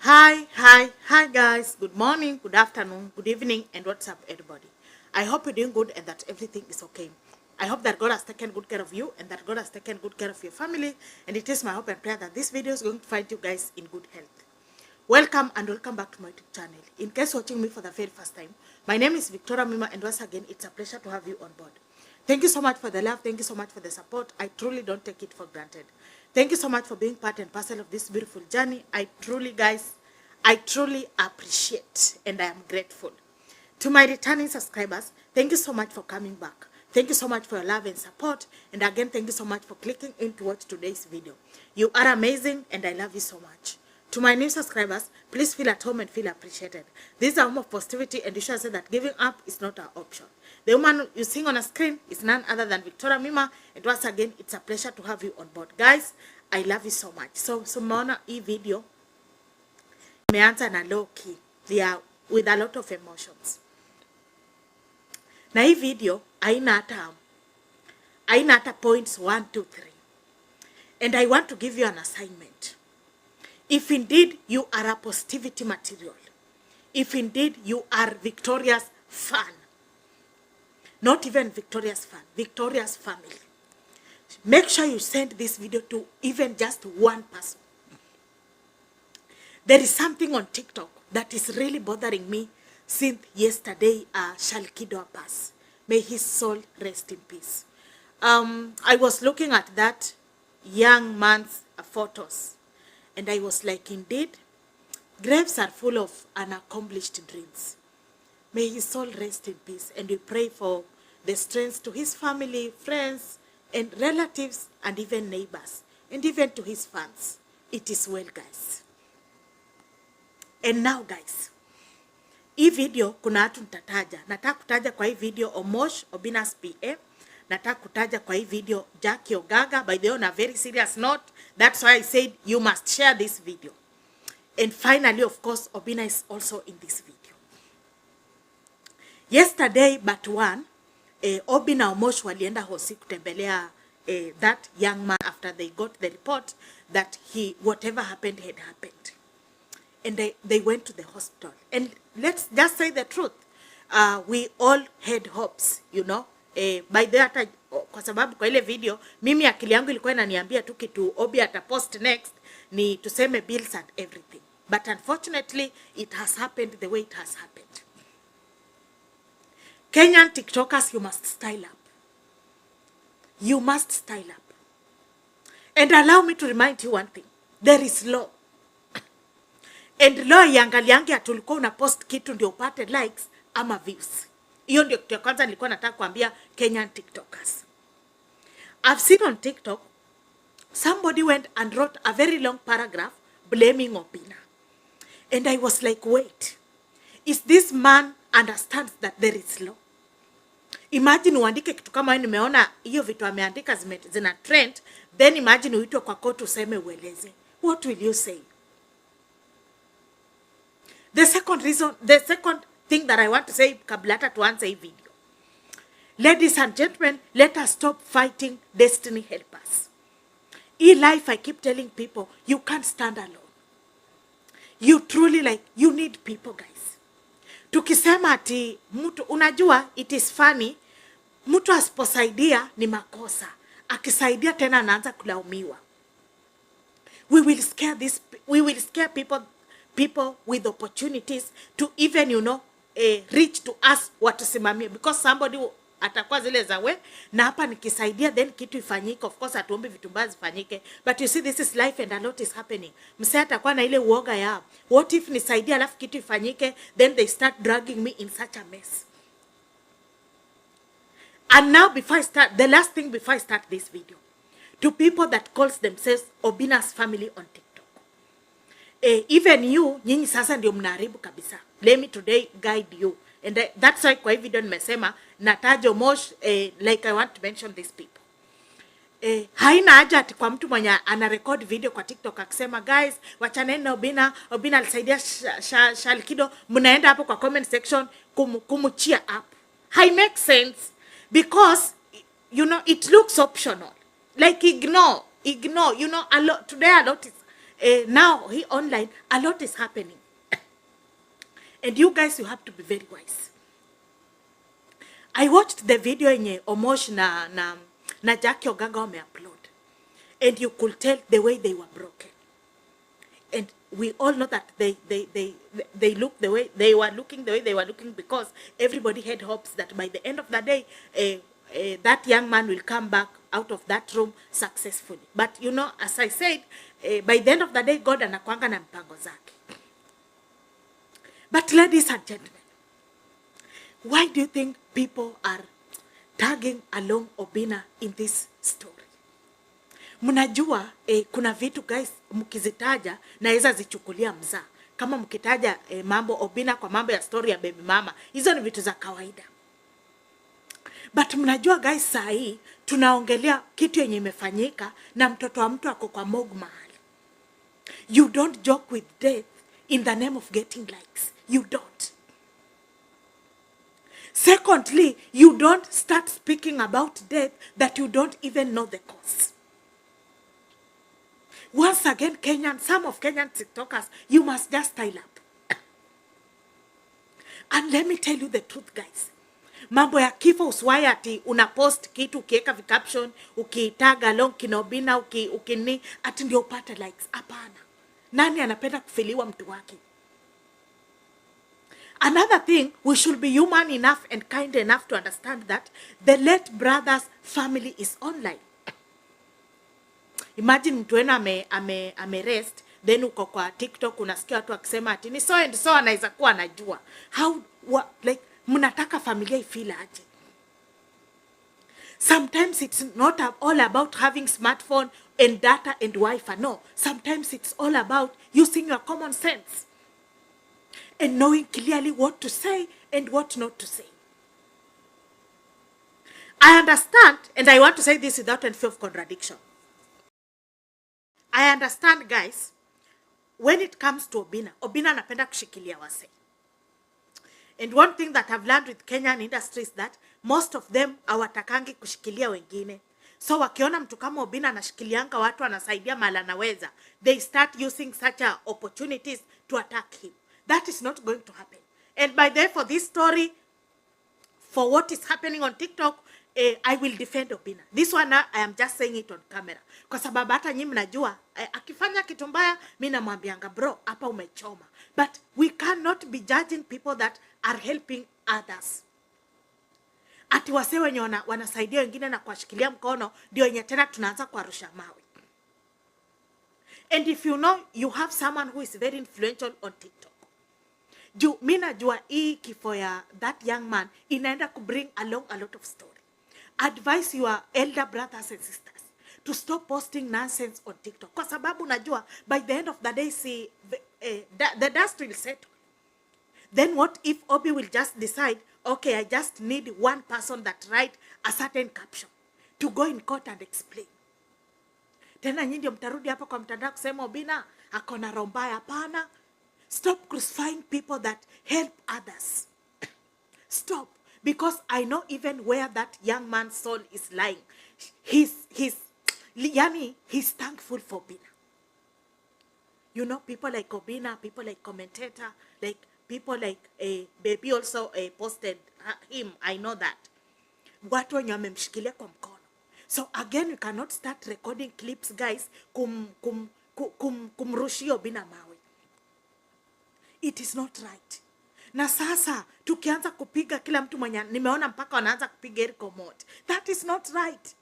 Hi guys. Good morning, good afternoon, good evening, and what's up everybody? I hope you're doing good and that everything is okay. I hope that God has taken good care of you and that God has taken good care of your family, and it is my hope and prayer that this video is going to find you guys in good health. Welcome and welcome back to my YouTube channel. In case watching me for the very first time, my name is Victoria Mima, and once again it's a pleasure to have you on board. Thank you so much for the love. Thank you so much for the support. I truly don't take it for granted. Thank you so much for being part and parcel of this beautiful journey. I truly appreciate and I am grateful. To my returning subscribers, thank you so much for coming back. Thank you so much for your love and support. And again, thank you so much for clicking in to watch today's video. You are amazing and I love you so much. To my new subscribers, please feel at home and feel appreciated. This is a home of positivity, and you should say that giving up is not our option. The woman you see on a screen is none other than Victoria Mima, and once again, it's a pleasure to have you on board. Guys, I love you so much. So maona hii video imeanza na low key. They are with a lot of emotions. Na hii video haina hata points 1, 2, 3. And I want to give you an assignment. If indeed you are a positivity material, if indeed you are Victoria's fan, not even Victoria's fan, Victoria's family, make sure you send this video to even just one person. There is something on TikTok that is really bothering me since yesterday, Shalkido passed. May his soul rest in peace. I was looking at that young man's photos, and I was like, indeed, graves are full of unaccomplished dreams. May his soul rest in peace. And we pray for the strength to his family, friends, and relatives, and even neighbors, and even to his fans. It is well, guys. And now, guys, hii video kuna watu nitataja. Nataka kutaja kwa hii video Omosh, OBINNA's PA. Nataka kutaja kwa hii video Jacky, Ogaga. By the way, on a very serious note, that's why I said you must share this video. And finally, of course, OBINNA is also in this video. Yesterday, but one, OBINNA Omosh walienda hosi kutembelea that young man after they got the report that whatever happened had happened. And they went to the hospital. And let's just say the truth. We all had hopes, you know. By that, kwa sababu kwa ile video, mimi akili yangu ilikuwa inaniambia tu kitu Obi atapost next ni tuseme bills and everything. But unfortunately, it has happened the way it has happened. Kenyan TikTokers, you must style up. You must style up. And allow me to remind you one thing. There is law. And law iangaliange atulikuwa una post kitu ndio upate likes ama views. Hiyo ndio kitu ya kwanza nilikuwa nataka kuambia Kenyan TikTokers. I've seen on TikTok, somebody went and wrote a very long paragraph blaming OBINNA. And I was like, wait, is this man understands that there is law? Imagine uandike kitu kama hiyo, nimeona hiyo vitu ameandika zina trend, then imagine uitwe kwa court useme ueleze. What will you say? The second thing that I want to say kabla hata tuanze hii video. Ladies and gentlemen, let us stop fighting destiny helpers. In life, I keep telling people, you can't stand alone. You truly you need people, guys. Tukisema ati mtu, unajua, it is funny, mtu asiposaidia ni makosa. Akisaidia tena anaanza kulaumiwa. We will scare people with opportunities to even, you know, reach to us watusimamie, because somebody atakuwa zile za we na hapa nikisaidia then kitu ifanyike. Of course atuombe vitu mbaya zifanyike, but you see, this is life and a lot is happening. Msee atakuwa na ile uoga ya what if nisaidia alafu kitu ifanyike, then they start dragging me in such a mess. And now the last thing before I start this video, to people that calls themselves OBINNA's family on TikTok. Even you, nyinyi sasa ndio mnaharibu kabisa. Let me today guide you. And that's why kwa hii video nimesema nataja Omosh, like I want to mention these people. Haina haja ati kwa mtu mwenye ana record video kwa TikTok akisema, guys, wachaneni na OBINNA alisaidia Shalkido, mnaenda hapo kwa comment section kumuchia up. Hai make sense, because you know it looks optional. Like ignore, you know, today a lot is now he online, a lot is happening. And you guys, you have to be very wise. I watched the video in Omosh na Jacky Ogaga upload. And you could tell the way they were broken. And we all know that they look the way they were looking because everybody had hopes that by the end of the day, that young man will come back out of that room successfully. But you know, as I said, by the end of the day, God anakuanga na mpango zake. But ladies and gentlemen, why do you think people are tagging along OBINNA in this story? Mnajua kuna vitu guys mkizitaja naweza zichukulia mzaa. Kama mkitaja mambo OBINNA kwa mambo ya story ya baby mama, hizo ni vitu za kawaida. But mnajua guys, saa hii tunaongelea kitu yenye imefanyika na mtoto wa mtu ako kwa morgue mahali. You don't joke with death in the name of getting likes. You don't. Secondly, you don't start speaking about death that you don't even know the cause. Once again, some of Kenyan TikTokers, you must just style up. And let me tell you the truth, guys. Mambo ya kifo uswai ati unapost kitu ukiweka caption, ukitag along kina OBINNA, ukini ati ndio upate likes. Hapana. Nani anapenda kufiliwa mtu wake? Another thing, we should be human enough and kind enough to understand that the late brother's family is online. Imagine mtu wenu ame-rest, then uko kwa TikTok unasikia watu wakisema ati ni so and so anaweza kuwa anajua. Like, mnataka familia ifeel aje? Sometimes it's not all about having smartphone and data and Wi-Fi. No, sometimes it's all about using your common sense and knowing clearly what to say and what not to say. I understand, and I want to say this without any fear of contradiction. I understand, guys, when it comes to OBINNA anapenda kushikilia wase. And one thing that I've learned with Kenyan industry is that most of them hawatakangi kushikilia wengine. So wakiona mtu kama OBINNA anashikilianga watu anasaidia mala naweza, they start using such opportunities to attack him. That is not going to happen. And by the way, for this story, for what is happening on TikTok, I will defend OBINNA. This one, I am just saying it on camera. Kwa sababu hata nyinyi mnajua, akifanya kitu mbaya, mimi namwambianga bro, hapa umechoma. But we cannot be judging people that are helping others. Ati wase wenye wanasaidia wengine na kuwashikilia mkono, ndio yenye tena tunaanza kuwarusha mawe. And if you know, you have someone who is very influential on TikTok. Mimi najua hii kifo ya that young man inaenda ku bring along a lot of story. Advise your elder brothers and sisters to stop posting nonsense on TikTok. Kwa sababu najua, by the end of the day, the dust will settle. Then what if Obi will just decide, okay, I just need one person that write a certain caption to go in court and explain. Tena nyinyi ndio mtarudi hapa kwa mtandao kusema OBINNA akona roho mbaya. Hapana. Stop crucifying people that help others. Stop. Because I know even where that young man's soul is lying. He's thankful for OBINNA. You know, people like OBINNA, people like commentator, like people like baby also posted him. I know that. Watu wenye wamemshikilia kwa mkono. So again, you cannot start recording clips, guys, kumrushia OBINNA mawe. It is not right. Na sasa tukianza kupiga kila mtu mwenye nimeona mpaka wanaanza kupiga Eriko Mot. That is not right.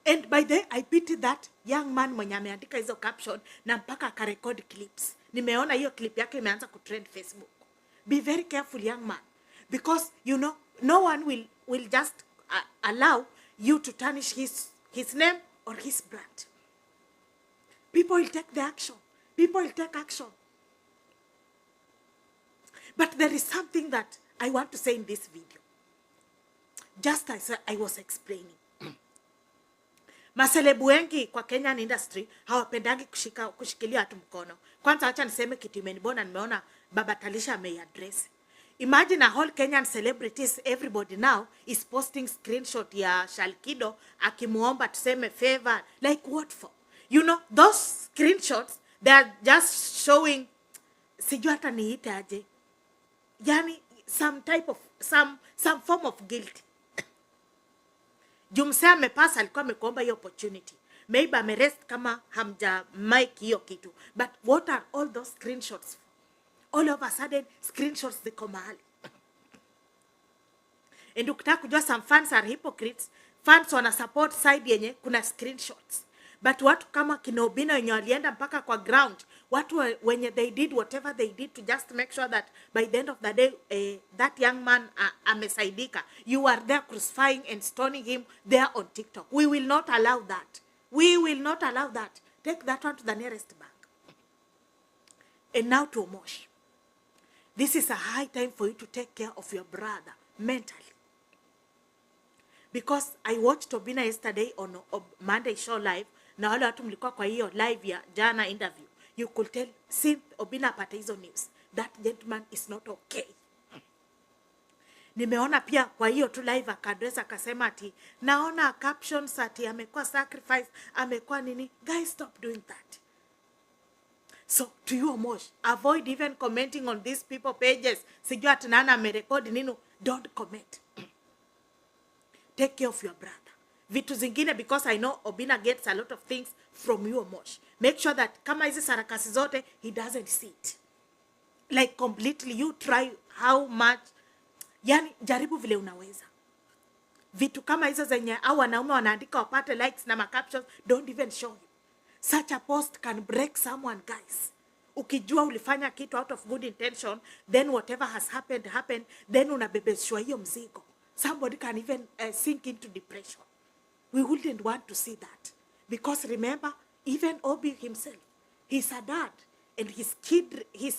And by the way, I pity that young man mwenye ameandika hizo caption na mpaka akarecord clips. Nimeona hiyo clip yake imeanza kutrend Facebook. Be very careful, young man, because you know no one will just allow you to tarnish his name or his brand. People will take the action. People will take action. But there is something that I want to say in this video. Just as I was explaining. Maselebu wengi kwa Kenyan industry hawapendangi kushikilia watu mkono. Kwanza acha niseme kitu imenibona, nimeona Baba Talisha ameaddress. Imagine a whole Kenyan celebrities, everybody now is posting screenshot ya Shalkido akimuomba tuseme favor. Like what for? You know, those screenshots, they are just showing, sijui hata niite aje, yani some type of, some form of guilt. Jumse amepasa alikuwa amekuomba hiyo opportunity. Maybe amerest kama hamja mic hiyo kitu. But what are all those screenshots? All of a sudden, screenshots ziko mahali. And ukitaka kujua some fans are hypocrites, fans wana support side yenye kuna screenshots. But watu kama kina OBINNA wenye walienda mpaka kwa ground, watu wenye they did whatever they did to just make sure that by the end of the day, that young man amesaidika. You are there crucifying and stoning him there on TikTok. We will not allow that. We will not allow that. Take that one to the nearest bank. And now to Omosh. This is a high time for you to take care of your brother mentally. Because I watched OBINNA yesterday on Monday show live, na wale watu mlikuwa kwa hiyo live ya jana interview. You could tell, since OBINNA apata hizo news, that gentleman is not okay. Nimeona pia kwa hiyo tu live akadress akasema ati, naona captions ati amekuwa sacrifice, amekuwa nini. Guys, stop doing that. So, to you Omosh, avoid even commenting on these people pages. Sijui ati nana amerekodi nini, don't comment. Take care of your brother. Vitu zingine, because I know OBINNA gets a lot of things from you Omosh. Make sure that kama hizi sarakasi zote, he doesn't see it. Like completely, you try how much, yani jaribu vile unaweza. Vitu kama hizo zenye au wanaume wanaandika wapate likes na captions, don't even show him. Such a post can break someone, guys. Ukijua ulifanya kitu out of good intention, then whatever has happened, then unabebeshwa hiyo mzigo. Somebody can even sink into depression. We wouldn't want to see that. Because remember, even Obi himself, he's a dad. And his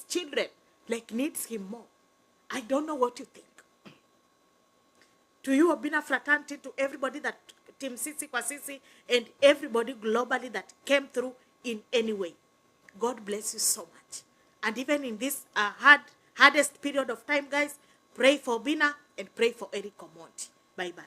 children, like, needs him more. I don't know what you think. To you, OBINNA fraternity, to everybody that, Team Sisi kwa Sisi, and everybody globally that came through in any way. God bless you so much. And even in this hardest period of time, guys, pray for OBINNA and pray for Eric Omonti. Bye-bye.